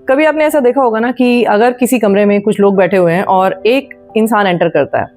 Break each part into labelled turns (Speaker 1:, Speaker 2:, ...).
Speaker 1: कभी आपने ऐसा देखा होगा ना कि अगर किसी कमरे में कुछ लोग बैठे हुए हैं और एक इंसान एंटर करता है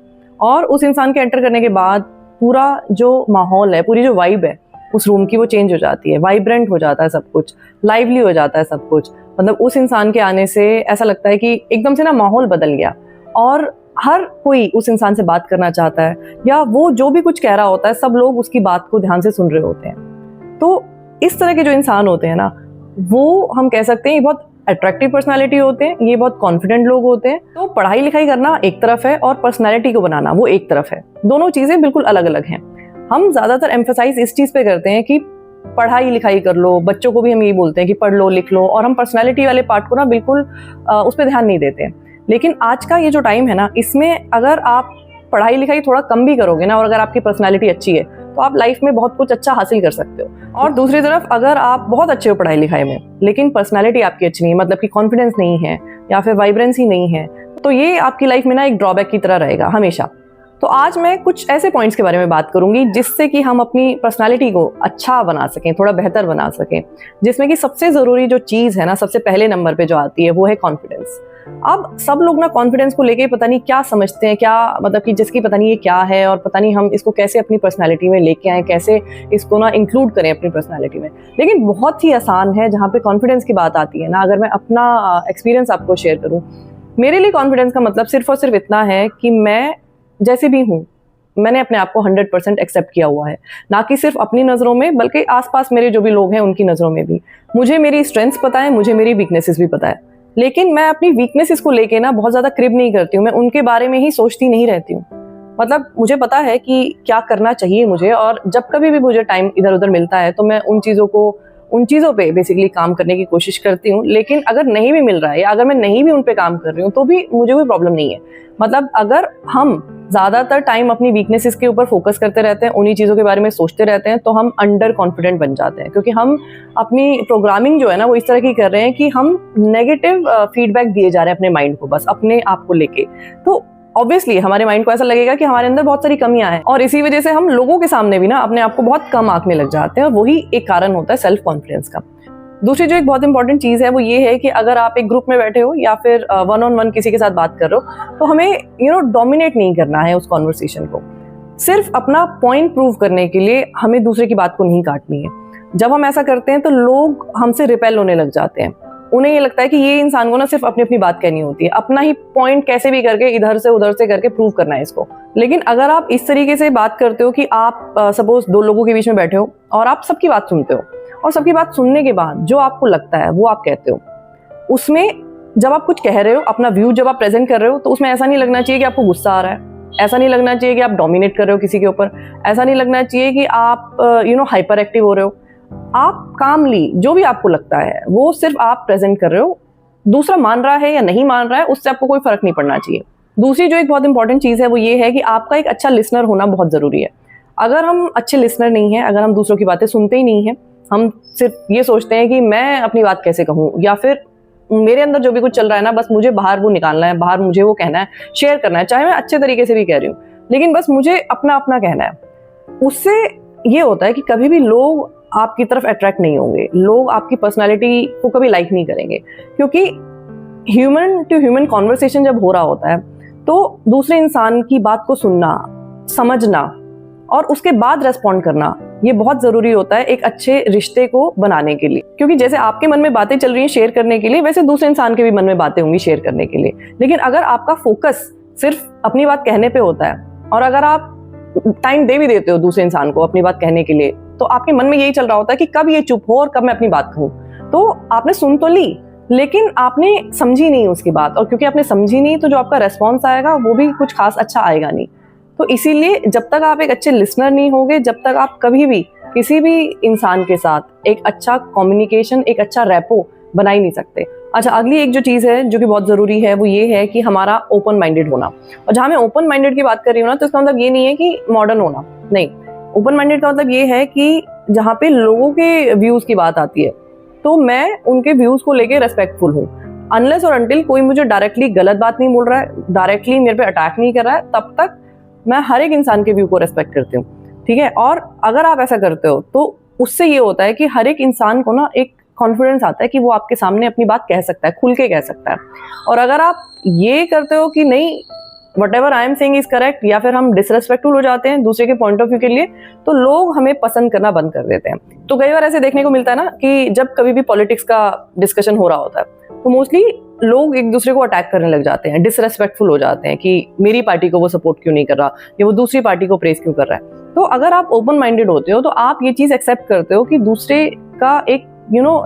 Speaker 1: और उस इंसान के एंटर करने के बाद पूरा जो माहौल है, पूरी जो वाइब है उस रूम की, वो चेंज हो जाती है, वाइब्रेंट हो जाता है सब कुछ, लाइवली हो जाता है सब कुछ। मतलब उस इंसान के आने से ऐसा लगता है कि एकदम से ना माहौल बदल गया और हर कोई उस इंसान से बात करना चाहता है, या वो जो भी कुछ कह रहा होता है सब लोग उसकी बात को ध्यान से सुन रहे होते हैं। तो इस तरह के जो इंसान होते हैं ना, वो हम कह सकते हैं ये बहुत अट्रैक्टिव पर्सनालिटी होते हैं, ये बहुत कॉन्फिडेंट लोग होते हैं। तो पढ़ाई लिखाई करना एक तरफ है और पर्सनालिटी को बनाना वो एक तरफ है। दोनों चीजें बिल्कुल अलग अलग हैं। हम ज्यादातर एम्फेसाइज इस चीज पे करते हैं कि पढ़ाई लिखाई कर लो, बच्चों को भी हम यही बोलते हैं कि पढ़ लो लिख लो, और हम पर्सनालिटी वाले पार्ट को ना बिल्कुल उस पर ध्यान नहीं देते। लेकिन आज का ये जो टाइम है ना, इसमें अगर आप पढ़ाई लिखाई थोड़ा कम भी करोगे ना, और अगर आपकी पर्सनालिटी अच्छी है तो आप लाइफ में बहुत कुछ अच्छा हासिल कर सकते हो। और दूसरी तरफ अगर आप बहुत अच्छे हो पढ़ाई लिखाई में लेकिन पर्सनालिटी आपकी अच्छी नहीं है, मतलब कि कॉन्फिडेंस नहीं है या फिर वाइब्रेंसी नहीं है, तो ये आपकी लाइफ में ना एक ड्रॉबैक की तरह रहेगा हमेशा। तो आज मैं कुछ ऐसे पॉइंट्स के बारे में बात करूंगी जिससे कि हम अपनी पर्सनालिटी को अच्छा बना सकें, थोड़ा बेहतर बना सकें, जिसमें कि सबसे ज़रूरी जो चीज़ है ना, सबसे पहले नंबर पे जो आती है वो है कॉन्फिडेंस। अब सब लोग ना कॉन्फिडेंस को लेके पता नहीं क्या समझते हैं, क्या मतलब कि जिसकी पता नहीं ये क्या है, और पता नहीं हम इसको कैसे अपनी पर्सनालिटी में लेके आए, कैसे इसको ना इंक्लूड करें अपनी पर्सनालिटी में। लेकिन बहुत ही आसान है जहाँ पे कॉन्फिडेंस की बात आती है ना। अगर मैं अपना एक्सपीरियंस आपको शेयर करूँ, मेरे लिए कॉन्फिडेंस का मतलब सिर्फ और सिर्फ इतना है कि मैं जैसे भी हूँ, मैंने अपने आप को 100% एक्सेप्ट किया हुआ है, ना कि सिर्फ अपनी नज़रों में बल्कि आसपास मेरे जो भी लोग हैं उनकी नज़रों में भी। मुझे मेरी स्ट्रेंथ्स पता है, मुझे मेरी वीकनेसेस भी पता है, लेकिन मैं अपनी वीकनेसेस को लेके ना बहुत ज़्यादा क्रिब नहीं करती हूँ, मैं उनके बारे में ही सोचती नहीं रहती हूँ। मतलब मुझे पता है कि क्या करना चाहिए मुझे, और जब कभी भी मुझे टाइम इधर उधर मिलता है तो मैं उन चीज़ों पे बेसिकली काम करने की कोशिश करती हूँ। लेकिन अगर नहीं भी मिल रहा है या अगर मैं नहीं भी उन पे काम कर रही हूँ तो भी मुझे कोई प्रॉब्लम नहीं है। मतलब अगर हम ज़्यादातर टाइम अपनी वीकनेसेस के ऊपर फोकस करते रहते हैं, उन्हीं चीज़ों के बारे में सोचते रहते हैं, तो हम अंडर कॉन्फिडेंट बन जाते हैं, क्योंकि हम अपनी प्रोग्रामिंग जो है ना वो इस तरह की कर रहे हैं कि हम नेगेटिव फीडबैक दिए जा रहे हैं अपने माइंड को, बस अपने आप को लेके। तो ऑब्वियसली हमारे माइंड को ऐसा लगेगा कि हमारे अंदर बहुत सारी कमियां हैं, और इसी वजह से हम लोगों के सामने भी ना अपने आप को बहुत कम आंकने लग जाते हैं, और वही एक कारण होता है सेल्फ कॉन्फिडेंस का। दूसरी जो एक बहुत इंपॉर्टेंट चीज़ है वो ये है कि अगर आप एक ग्रुप में बैठे हो या फिर वन ऑन वन किसी के साथ बात कर रहे हो, तो हमें डोमिनेट नहीं करना है उस कॉन्वर्सेशन को। सिर्फ अपना पॉइंट प्रूव करने के लिए हमें दूसरे की बात को नहीं काटनी है। जब हम ऐसा करते हैं तो लोग हमसे रिपेल होने लग जाते हैं। उन्हें ये लगता है कि ये इंसान को ना सिर्फ अपनी अपनी बात कहनी होती है, अपना ही पॉइंट कैसे भी करके इधर से उधर से करके प्रूव करना है इसको। लेकिन अगर आप इस तरीके से बात करते हो कि आप सपोज दो लोगों के बीच में बैठे हो और आप सबकी बात सुनते हो, और सबकी बात सुनने के बाद जो आपको लगता है वो आप कहते हो, उसमें जब आप कुछ कह रहे हो, अपना व्यू जब आप प्रेजेंट कर रहे हो, तो उसमें ऐसा नहीं लगना चाहिए कि आपको गुस्सा आ रहा है, ऐसा नहीं लगना चाहिए कि आप डोमिनेट कर रहे हो किसी के ऊपर, ऐसा नहीं लगना चाहिए कि आप हाइपर एक्टिव हो रहे हो। आप कामली जो भी आपको लगता है वो सिर्फ आप प्रेजेंट कर रहे हो। दूसरा मान रहा है या नहीं मान रहा है उससे आपको कोई फर्क नहीं पड़ना चाहिए। दूसरी जो एक बहुत इंपॉर्टेंट चीज़ है वो ये है कि आपका एक अच्छा लिसनर होना बहुत ज़रूरी है। अगर हम अच्छे लिसनर नहीं हैं, अगर हम दूसरों की बातें सुनते ही नहीं हैं, हम सिर्फ ये सोचते हैं कि मैं अपनी बात कैसे कहूँ, या फिर मेरे अंदर जो भी कुछ चल रहा है ना बस मुझे बाहर वो निकालना है, बाहर मुझे वो कहना है, शेयर करना है, चाहे मैं अच्छे तरीके से भी कह रही हूँ, लेकिन बस मुझे अपना अपना कहना है। उससे ये होता है कि कभी भी लोग आपकी तरफ अट्रैक्ट नहीं होंगे, लोग आपकी पर्सनालिटी को कभी लाइक नहीं करेंगे, क्योंकि ह्यूमन टू ह्यूमन कॉन्वर्सेशन जब हो रहा होता है तो दूसरे इंसान की बात को सुनना, समझना और उसके बाद रेस्पॉन्ड करना, ये बहुत ज़रूरी होता है एक अच्छे रिश्ते को बनाने के लिए। क्योंकि जैसे आपके मन में बातें चल रही हैं शेयर करने के लिए, वैसे दूसरे इंसान के भी मन में बातें होंगी शेयर करने के लिए। लेकिन अगर आपका फोकस सिर्फ अपनी बात कहने पे होता है, और अगर आप टाइम दे भी देते हो दूसरे इंसान को अपनी बात कहने के लिए, तो आपके मन में यही चल रहा होता है कि कब ये चुप हो और कब मैं अपनी बात कहूँ। तो आपने सुन तो ली, लेकिन आपने समझी नहीं उसकी बात, और क्योंकि आपने समझी नहीं तो जो आपका रेस्पॉन्स आएगा वो भी कुछ खास अच्छा आएगा नहीं। तो इसीलिए जब तक आप एक अच्छे लिसनर नहीं होगे, जब तक आप कभी भी किसी भी इंसान के साथ एक अच्छा कम्युनिकेशन, एक अच्छा रैपो बना ही नहीं सकते। अच्छा, अगली एक जो चीज़ है जो कि बहुत ज़रूरी है वो ये है कि हमारा ओपन माइंडेड होना। और जहाँ मैं ओपन माइंडेड की बात कर रही हूँ ना, तो इसका मतलब ये नहीं है कि मॉडर्न होना, नहीं। ओपन माइंडेड का मतलब ये है कि जहाँ पे लोगों के व्यूज़ की बात आती है तो मैं उनके व्यूज़ को लेके रेस्पेक्टफुल हूँ। अनलेस और अनटिल कोई मुझे डायरेक्टली गलत बात नहीं बोल रहा है, डायरेक्टली मेरे पे अटैक नहीं कर रहा है, तब तक मैं हर एक इंसान के व्यू को रेस्पेक्ट करती हूँ, ठीक है। और अगर आप ऐसा करते हो तो उससे ये होता है कि हर एक इंसान को ना एक कॉन्फिडेंस आता है कि वो आपके सामने अपनी बात कह सकता है, खुल के कह सकता है। और अगर आप ये करते हो कि नहीं whatever I am saying is correct, या फिर हम डिसरेस्पेक्टफुल हो जाते हैं दूसरे के पॉइंट ऑफ व्यू के लिए, तो लोग हमें पसंद करना बंद कर देते हैं। तो कई बार ऐसे देखने को मिलता है ना कि जब कभी भी पॉलिटिक्स का डिस्कशन हो रहा होता है तो मोस्टली लोग एक दूसरे को अटैक करने लग जाते हैं, डिसरेस्पेक्टफुल हो जाते हैं कि मेरी पार्टी को वो सपोर्ट क्यों नहीं कर रहा या वो दूसरी पार्टी को प्रेस क्यों कर रहा है। तो अगर आप ओपन माइंडेड होते हो तो आप ये चीज एक्सेप्ट करते हो कि दूसरे का एक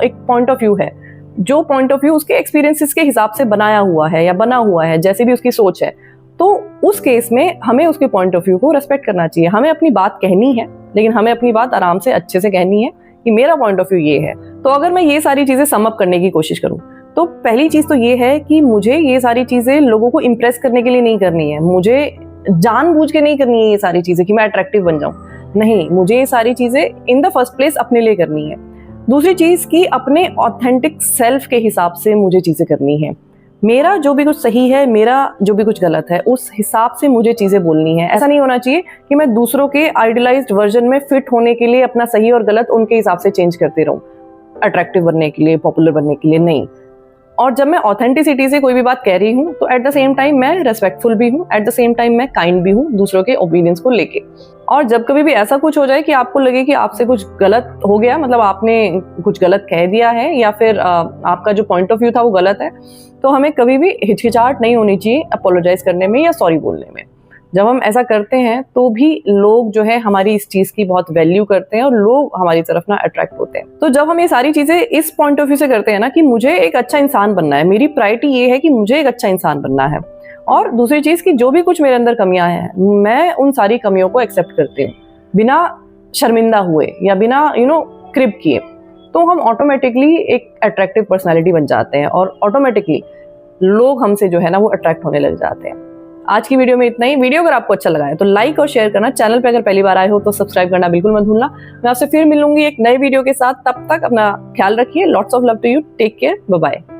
Speaker 1: एक पॉइंट ऑफ व्यू है, जो पॉइंट ऑफ व्यू उसके एक्सपीरियंसेस के हिसाब से बनाया हुआ है या बना हुआ है, जैसे भी उसकी सोच है, तो उस केस में हमें उसके पॉइंट ऑफ व्यू को रेस्पेक्ट करना चाहिए। हमें अपनी बात कहनी है, लेकिन हमें अपनी बात आराम से अच्छे से कहनी है कि मेरा पॉइंट ऑफ व्यू ये है। तो अगर मैं ये सारी चीजें सम अप करने की कोशिश करूं तो पहली चीज तो ये है कि मुझे ये सारी चीजें लोगों को इम्प्रेस करने के लिए नहीं करनी है, मुझे जानबूझ के नहीं करनी है ये सारी चीजें कि मैं अट्रैक्टिव बन जाऊं। नहीं, मुझे ये सारी चीजें इन द फर्स्ट प्लेस अपने लिए करनी है। दूसरी चीज कि अपने ऑथेंटिक सेल्फ के हिसाब से मुझे चीजें करनी है। मेरा जो भी कुछ सही है, मेरा जो भी कुछ गलत है, उस हिसाब से मुझे चीजें बोलनी है। ऐसा नहीं होना चाहिए कि मैं दूसरों के आइडियलाइज्ड वर्जन में फिट होने के लिए अपना सही और गलत उनके हिसाब से चेंज करती रहूं, अट्रैक्टिव बनने के लिए, पॉपुलर बनने के लिए नहीं। और जब मैं ऑथेंटिसिटी से कोई भी बात कह रही हूँ तो एट द सेम टाइम मैं रेस्पेक्टफुल भी हूँ, एट द सेम टाइम मैं काइंड भी हूँ दूसरों के ओपिनियंस को लेके। और जब कभी भी ऐसा कुछ हो जाए कि आपको लगे कि आपसे कुछ गलत हो गया, मतलब आपने कुछ गलत कह दिया है या फिर आपका जो पॉइंट ऑफ व्यू था वो गलत है, तो हमें कभी भी हिचकिचाहट नहीं होनी चाहिए अपोलोजाइज करने में या सॉरी बोलने में। जब हम ऐसा करते हैं तो भी लोग जो है हमारी इस चीज की बहुत वैल्यू करते हैं और लोग हमारी तरफ ना अट्रैक्ट होते हैं। तो जब हम ये सारी चीजें इस पॉइंट ऑफ व्यू से करते हैं ना कि मुझे एक अच्छा इंसान बनना है, मेरी प्रायोरिटी ये है कि मुझे एक अच्छा इंसान बनना है, और दूसरी चीज कि जो भी कुछ मेरे अंदर कमियां हैं मैं उन सारी कमियों को एक्सेप्ट करती हूँ बिना शर्मिंदा हुए या बिना क्रिप किए, तो हम ऑटोमेटिकली एक अट्रैक्टिव पर्सनैलिटी बन जाते हैं और ऑटोमेटिकली लोग हमसे जो है ना वो अट्रैक्ट होने लग जाते हैं। आज की वीडियो में इतना ही। वीडियो अगर आपको अच्छा लगा है तो लाइक और शेयर करना, चैनल पे अगर पहली बार आए हो तो सब्सक्राइब करना बिल्कुल मत भूलना। मैं आपसे फिर मिलूंगी एक नए वीडियो के साथ, तब तक अपना ख्याल रखिए। Lots of love to you, take care, bye bye.